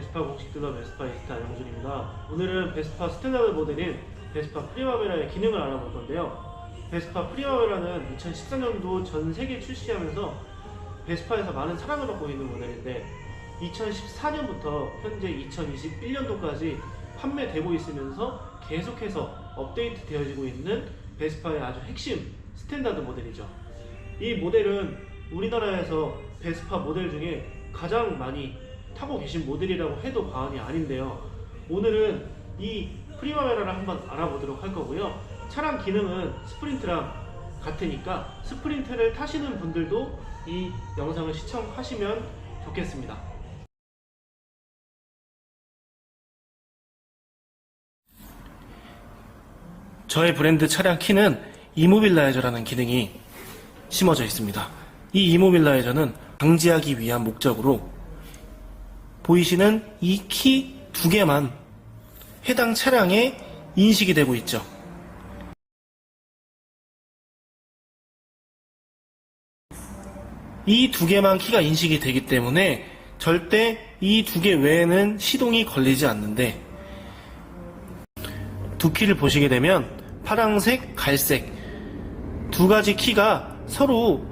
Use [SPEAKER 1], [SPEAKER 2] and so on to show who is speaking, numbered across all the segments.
[SPEAKER 1] 베스파 공식 딜러 베스파이스타 영준입니다. 오늘은 베스파 스탠다드 모델인 베스파 프리마베라의 기능을 알아볼 건데요. 베스파 프리마베라는 2014년도 전 세계 출시하면서 베스파에서 많은 사랑을 받고 있는 모델인데 2014년부터 현재 2021년도까지 판매되고 있으면서 계속해서 업데이트 되어지고 있는 베스파의 아주 핵심 스탠다드 모델이죠. 이 모델은 우리나라에서 베스파 모델 중에 가장 많이 타고 계신 모델이라고 해도 과언이 아닌데요. 오늘은 이 프리마베라를 한번 알아보도록 할 거고요. 차량 기능은 스프린트랑 같으니까 스프린트를 타시는 분들도 이 영상을 시청하시면 좋겠습니다. 저의 브랜드 차량 키는 이모빌라이저라는 기능이 심어져 있습니다. 이 이모빌라이저는 방지하기 위한 목적으로 보이시는 이 키 두 개만 해당 차량에 인식이 되고 있죠. 이 두 개만 키가 인식이 되기 때문에 절대 이 두 개 외에는 시동이 걸리지 않는데, 두 키를 보시게 되면 파란색, 갈색 두 가지 키가 서로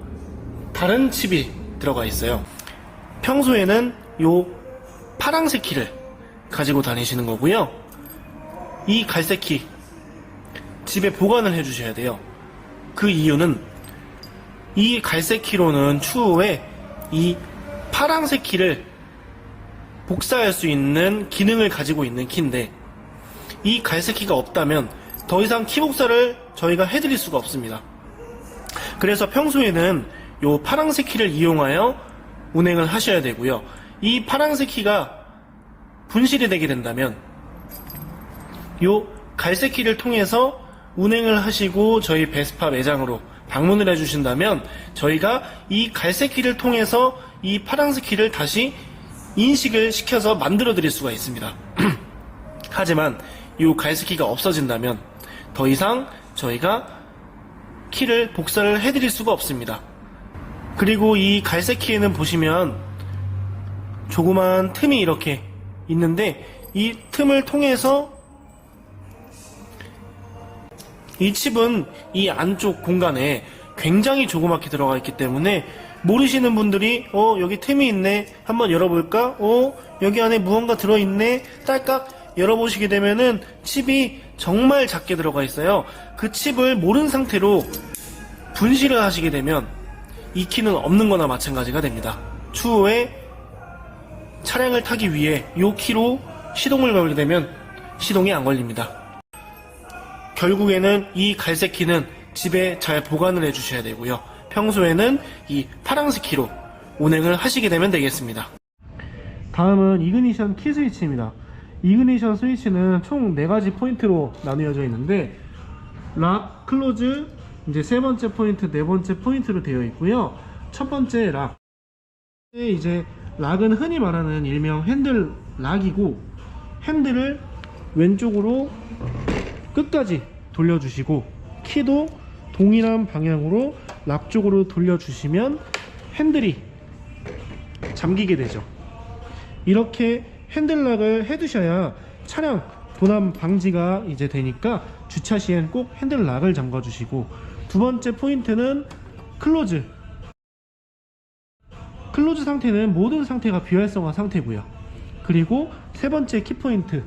[SPEAKER 1] 다른 칩이 들어가 있어요. 평소에는 요 파란색 키를 가지고 다니시는 거고요. 이 갈색 키 집에 보관을 해 주셔야 돼요. 그 이유는 이 갈색 키로는 추후에 이 파란색 키를 복사할 수 있는 기능을 가지고 있는 키인데, 이 갈색 키가 없다면 더 이상 키 복사를 저희가 해드릴 수가 없습니다. 그래서 평소에는 요 파란색 키를 이용하여 운행을 하셔야 되고요. 이 파란색 키가 분실이 되게 된다면 요 갈색 키를 통해서 운행을 하시고 저희 베스파 매장으로 방문을 해주신다면 저희가 이 갈색 키를 통해서 이 파란색 키를 다시 인식을 시켜서 만들어 드릴 수가 있습니다. 하지만 이 갈색 키가 없어진다면 더 이상 저희가 키를 복사를 해드릴 수가 없습니다. 그리고 이 갈색 키에는 보시면 조그만 틈이 이렇게 있는데, 이 틈을 통해서 이 칩은 이 안쪽 공간에 굉장히 조그맣게 들어가 있기 때문에 모르시는 분들이 여기 틈이 있네, 한번 열어볼까? 여기 안에 무언가 들어있네, 딸깍 열어보시게 되면은 칩이 정말 작게 들어가 있어요. 그 칩을 모른 상태로 분실을 하시게 되면 이 키는 없는 거나 마찬가지가 됩니다. 추후에 차량을 타기 위해 이 키로 시동을 걸게 되면 시동이 안 걸립니다. 결국에는 이 갈색 키는 집에 잘 보관을 해 주셔야 되고요. 평소에는 이 파란색 키로 운행을 하시게 되면 되겠습니다. 다음은 이그니션 키 스위치입니다. 이그니션 스위치는 총 4가지 포인트로 나누어져 있는데, 락, 클로즈, 이제 세 번째 포인트, 네 번째 포인트로 되어 있고요. 첫 번째 락. 이제 락은 흔히 말하는 일명 핸들 락이고, 핸들을 왼쪽으로 끝까지 돌려주시고 키도 동일한 방향으로 락 쪽으로 돌려주시면 핸들이 잠기게 되죠. 이렇게 핸들락을 해두셔야 차량 도난 방지가 이제 되니까 주차 시엔 꼭 핸들락을 잠가 주시고, 두 번째 포인트는 클로즈. 클로즈 상태는 모든 상태가 비활성화 상태고요. 그리고 세 번째 키포인트,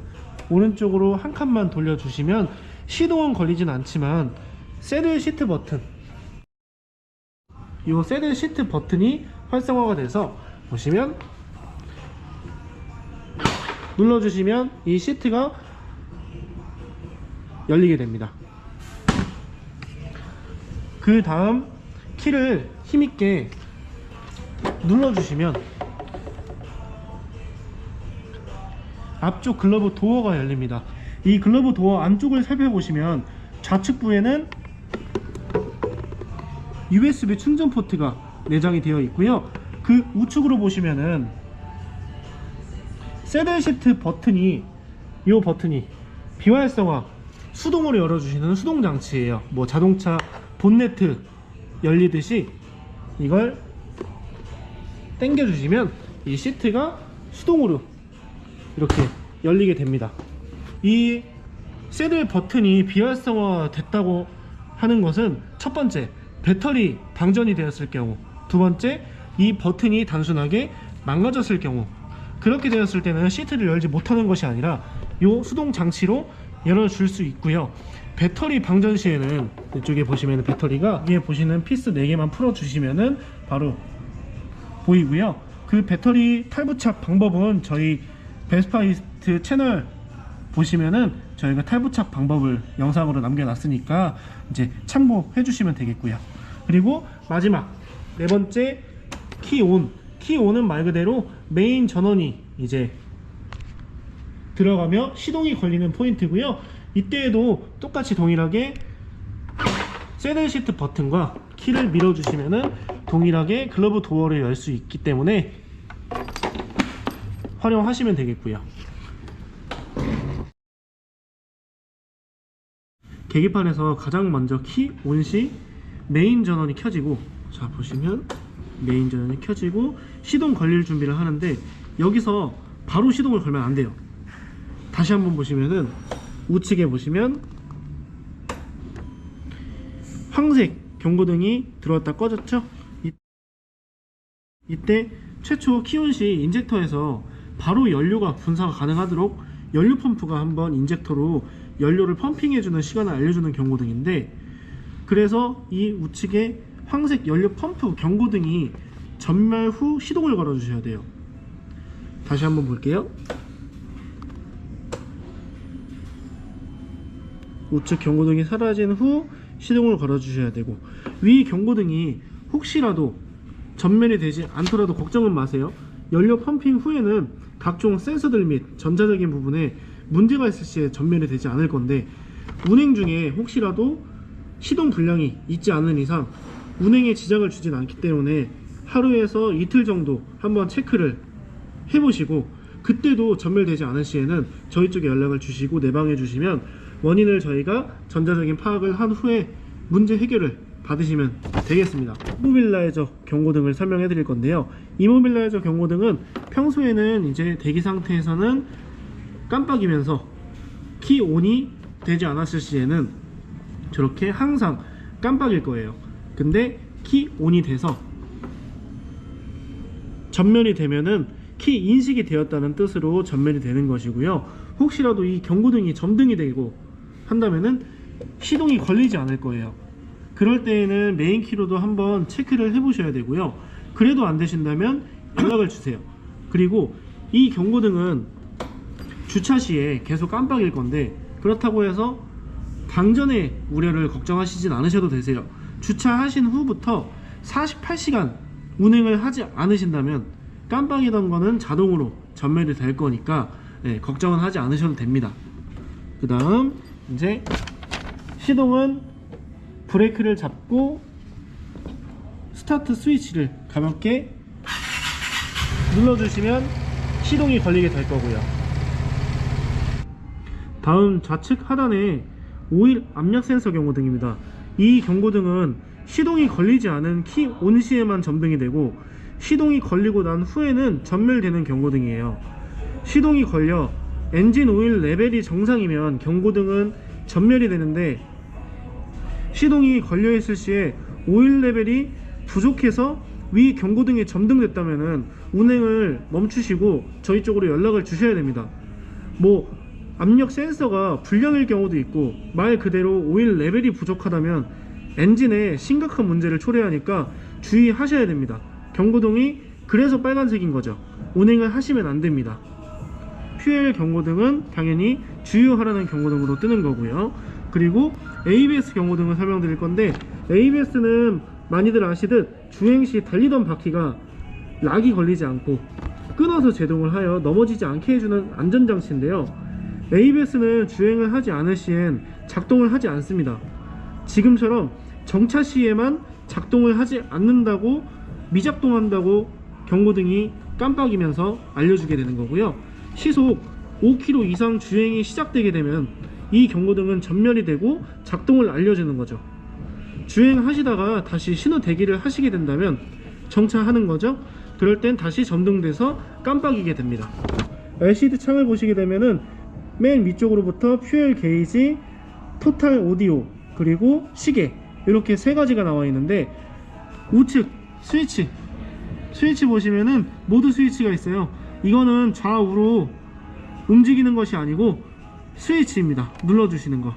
[SPEAKER 1] 오른쪽으로 한 칸만 돌려주시면 시동은 걸리진 않지만 새들 시트 버튼, 이 새들 시트 버튼이 활성화가 돼서 보시면 눌러주시면 이 시트가 열리게 됩니다. 그 다음 키를 힘있게 눌러주시면 앞쪽 글러브 도어가 열립니다. 이 글러브 도어 안쪽을 살펴보시면 좌측부에는 USB 충전 포트가 내장이 되어 있고요. 그 우측으로 보시면은 새들 시트 버튼이, 이 버튼이 비활성화 수동으로 열어주시는 수동 장치예요. 뭐 자동차 본네트 열리듯이 이걸 당겨주시면 이 시트가 수동으로 이렇게 열리게 됩니다. 이 새들 버튼이 비활성화 됐다고 하는 것은 첫 번째, 배터리 방전이 되었을 경우, 두 번째, 이 버튼이 단순하게 망가졌을 경우, 그렇게 되었을 때는 시트를 열지 못하는 것이 아니라 이 수동 장치로 열어줄 수 있고요. 배터리 방전 시에는 이쪽에 보시면 배터리가 위에 보시는 피스 4개만 풀어주시면은 바로 보이고요. 그 배터리 탈부착 방법은 저희 베스파이스트 채널 보시면은 저희가 탈부착 방법을 영상으로 남겨놨으니까 이제 참고해 주시면 되겠고요. 그리고 마지막 네 번째, 키온. 키온은 말 그대로 메인 전원이 이제 들어가며 시동이 걸리는 포인트고요. 이때에도 똑같이 동일하게 새들 시트 버튼과 키를 밀어주시면은 동일하게 글러브 도어를 열 수 있기 때문에 활용하시면 되겠고요. 계기판에서 가장 먼저 키 온 시 메인 전원이 켜지고, 자 보시면 메인 전원이 켜지고 시동 걸릴 준비를 하는데 여기서 바로 시동을 걸면 안 돼요. 다시 한번 보시면은 우측에 보시면 황색 경고등이 들어왔다 꺼졌죠? 이때 최초 키온 시 인젝터에서 바로 연료가 분사가 가능하도록 연료 펌프가 한번 인젝터로 연료를 펌핑해주는 시간을 알려주는 경고등인데, 그래서 이 우측에 황색 연료 펌프 경고등이 전멸 후 시동을 걸어 주셔야 돼요. 다시 한번 볼게요. 우측 경고등이 사라진 후 시동을 걸어 주셔야 되고, 위 경고등이 혹시라도 전멸이 되지 않더라도 걱정은 마세요. 연료 펌핑 후에는 각종 센서들 및 전자적인 부분에 문제가 있을 시에 전멸이 되지 않을 건데, 운행 중에 혹시라도 시동 불량이 있지 않은 이상 운행에 지장을 주진 않기 때문에 하루에서 이틀 정도 한번 체크를 해보시고, 그때도 전멸되지 않을 시에는 저희 쪽에 연락을 주시고 내방해 주시면 원인을 저희가 전자적인 파악을 한 후에 문제 해결을 받으시면 되겠습니다. 이모빌라이저 경고등을 설명해 드릴 건데요. 이모빌라이저 경고등은 평소에는 이제 대기 상태에서는 깜빡이면서 키 온이 되지 않았을 시에는 저렇게 항상 깜빡일 거예요. 근데 키 온이 돼서 전멸이 되면은 키 인식이 되었다는 뜻으로 전멸이 되는 것이고요. 혹시라도 이 경고등이 점등이 되고 한다면은 시동이 걸리지 않을 거예요. 그럴 때에는 메인 키로도 한번 체크를 해 보셔야 되고요. 그래도 안 되신다면 연락을 주세요. 그리고 이 경고등은 주차 시에 계속 깜빡일 건데, 그렇다고 해서 방전의 우려를 걱정하시진 않으셔도 되세요. 주차하신 후부터 48시간 운행을 하지 않으신다면 깜빡이던 거는 자동으로 전멸이 될 거니까 걱정은 하지 않으셔도 됩니다. 그 다음 이제 시동은 브레이크를 잡고 스타트 스위치를 가볍게 눌러주시면 시동이 걸리게 될 거고요. 다음 좌측 하단에 오일 압력 센서 경고등입니다. 이 경고등은 시동이 걸리지 않은 키 온 시에만 점등이 되고, 시동이 걸리고 난 후에는 전멸되는 경고등이에요. 시동이 걸려 엔진 오일 레벨이 정상이면 경고등은 전멸이 되는데, 시동이 걸려 있을 시에 오일 레벨이 부족해서 위 경고등이 점등됐다면은 운행을 멈추시고 저희 쪽으로 연락을 주셔야 됩니다. 뭐 압력 센서가 불량일 경우도 있고, 말 그대로 오일 레벨이 부족하다면 엔진에 심각한 문제를 초래하니까 주의하셔야 됩니다. 경고등이 그래서 빨간색인 거죠. 운행을 하시면 안 됩니다. 퓨엘 경고등은 당연히 주유하라는 경고등으로 뜨는 거고요. 그리고 ABS 경고등을 설명드릴 건데, ABS는 많이들 아시듯 주행시 달리던 바퀴가 락이 걸리지 않고 끊어서 제동을 하여 넘어지지 않게 해주는 안전장치인데요. ABS는 주행을 하지 않을 시엔 작동을 하지 않습니다. 지금처럼 정차 시에만 작동을 하지 않는다고, 미작동한다고 경고등이 깜빡이면서 알려주게 되는 거고요. 시속 5km 이상 주행이 시작되게 되면 이 경고등은 전멸이 되고 작동을 알려주는 거죠. 주행하시다가 다시 신호 대기를 하시게 된다면 정차하는 거죠. 그럴 땐 다시 점등돼서 깜빡이게 됩니다. LCD 창을 보시게 되면은 맨 위쪽으로부터 퓨엘 게이지, 토탈 오디오, 그리고 시계, 이렇게 세 가지가 나와 있는데, 우측 스위치 보시면은 모드 스위치가 있어요. 이거는 좌우로 움직이는 것이 아니고 스위치입니다. 눌러주시는 거.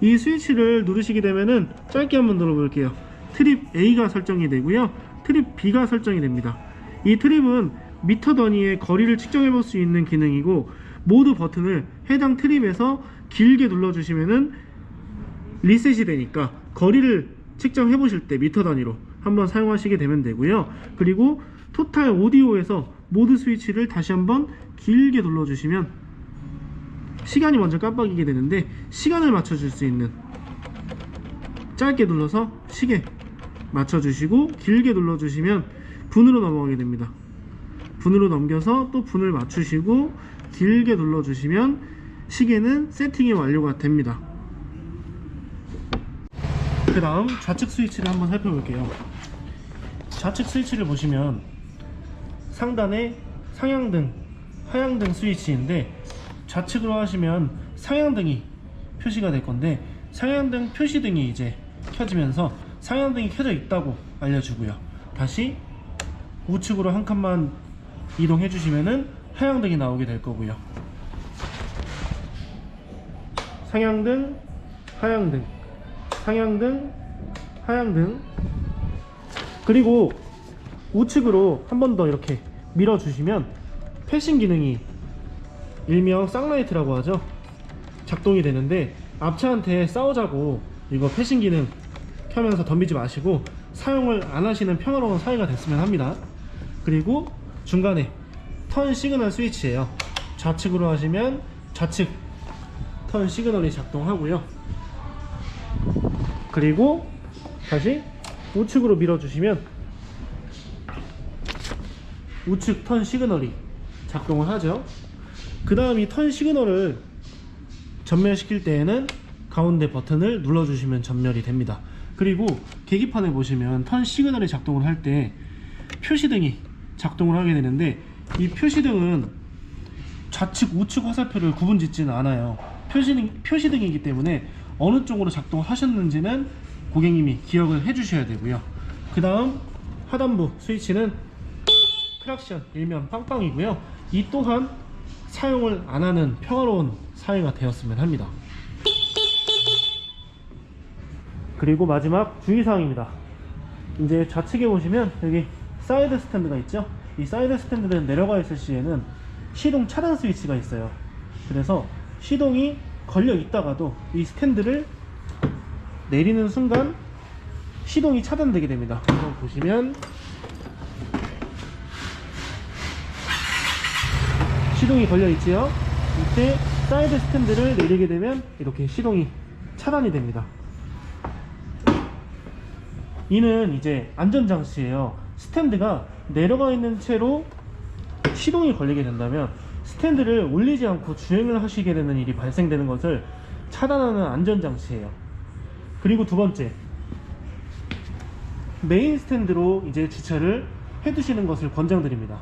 [SPEAKER 1] 이 스위치를 누르시게 되면은 짧게 한번 눌러볼게요. 트립 A가 설정이 되고요, 트립 B가 설정이 됩니다. 이 트립은 미터 단위의 거리를 측정해 볼 수 있는 기능이고, 모드 버튼을 해당 트립에서 길게 눌러주시면은 리셋이 되니까 거리를 측정해 보실 때 미터 단위로 한번 사용하시게 되면 되고요. 그리고 토탈 오디오에서 모드 스위치를 다시 한번 길게 눌러주시면 시간이 먼저 깜빡이게 되는데, 시간을 맞춰줄 수 있는, 짧게 눌러서 시계 맞춰주시고 길게 눌러주시면 분으로 넘어가게 됩니다. 분으로 넘겨서 또 분을 맞추시고 길게 눌러주시면 시계는 세팅이 완료가 됩니다. 그 다음 좌측 스위치를 한번 살펴볼게요. 좌측 스위치를 보시면 상단에 상향등, 하향등 스위치인데, 좌측으로 하시면 상향등이 표시가 될 건데, 상향등 표시등이 이제 켜지면서 상향등이 켜져 있다고 알려주고요. 다시 우측으로 한 칸만 이동해 주시면은 하향등이 나오게 될 거고요. 상향등, 하향등, 상향등, 하향등. 그리고 우측으로 한 번 더 이렇게 밀어 주시면 패싱 기능이, 일명 쌍라이트라고 하죠, 작동이 되는데, 앞차한테 싸우자고 이거 패싱 기능 켜면서 덤비지 마시고 사용을 안 하시는 평화로운 사이가 됐으면 합니다. 그리고 중간에 턴 시그널 스위치예요. 좌측으로 하시면 좌측 턴 시그널이 작동하고요. 그리고 다시 우측으로 밀어주시면 우측 턴 시그널이 작동을 하죠. 그 다음 이 턴 시그널을 전멸시킬 때에는 가운데 버튼을 눌러주시면 전멸이 됩니다. 그리고 계기판에 보시면 턴 시그널이 작동을 할 때 표시등이 작동을 하게 되는데, 이 표시등은 좌측 우측 화살표를 구분짓지는 않아요. 표시등이기 때문에 어느 쪽으로 작동하셨는지는 고객님이 기억을 해 주셔야 되고요. 그 다음 하단부 스위치는 크락션, 일면 빵빵이고요. 이 또한 사용을 안 하는 평화로운 사이가 되었으면 합니다. 그리고 마지막 주의사항입니다. 이제 좌측에 보시면 여기 사이드 스탠드가 있죠. 이 사이드 스탠드는 내려가 있을 시에는 시동 차단 스위치가 있어요. 그래서 시동이 걸려 있다가도 이 스탠드를 내리는 순간 시동이 차단되게 됩니다. 한번 보시면 시동이 걸려 있지요. 이때 사이드 스탠드를 내리게 되면 이렇게 시동이 차단이 됩니다. 이는 이제 안전장치예요. 스탠드가 내려가 있는 채로 시동이 걸리게 된다면 스탠드를 올리지 않고 주행을 하시게 되는 일이 발생되는 것을 차단하는 안전장치예요. 그리고 두 번째, 메인 스탠드로 이제 주차를 해두시는 것을 권장드립니다.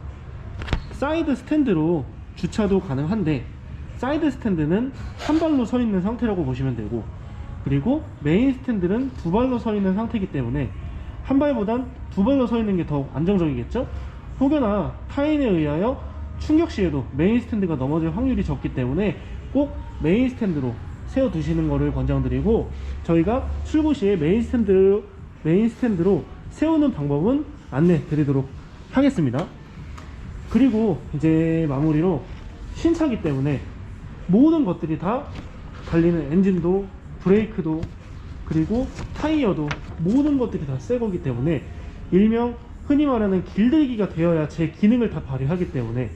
[SPEAKER 1] 사이드 스탠드로 주차도 가능한데, 사이드 스탠드는 한 발로 서 있는 상태라고 보시면 되고, 그리고 메인 스탠드는 두 발로 서 있는 상태이기 때문에 한 발보단 두 발로 서 있는 게 더 안정적이겠죠? 혹여나 타인에 의하여 충격 시에도 메인 스탠드가 넘어질 확률이 적기 때문에 꼭 메인 스탠드로 세워 두시는 것을 권장드리고, 저희가 출고 시에 메인 스탠드로 세우는 방법은 안내 드리도록 하겠습니다. 그리고 이제 마무리로 신차기 때문에 모든 것들이 다 달리는 엔진도, 브레이크도, 그리고 타이어도 모든 것들이 다 새 거기 때문에 일명 흔히 말하는 길들이기가 되어야 제 기능을 다 발휘하기 때문에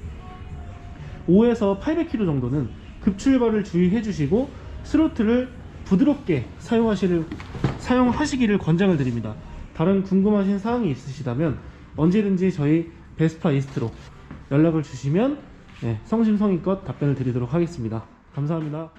[SPEAKER 1] 5에서 800km 정도는 급출발을 주의해 주시고 스로틀을 부드럽게 사용하시기를 권장을 드립니다. 다른 궁금하신 사항이 있으시다면 언제든지 저희 베스파 이스트로 연락을 주시면 성심성의껏 답변을 드리도록 하겠습니다. 감사합니다.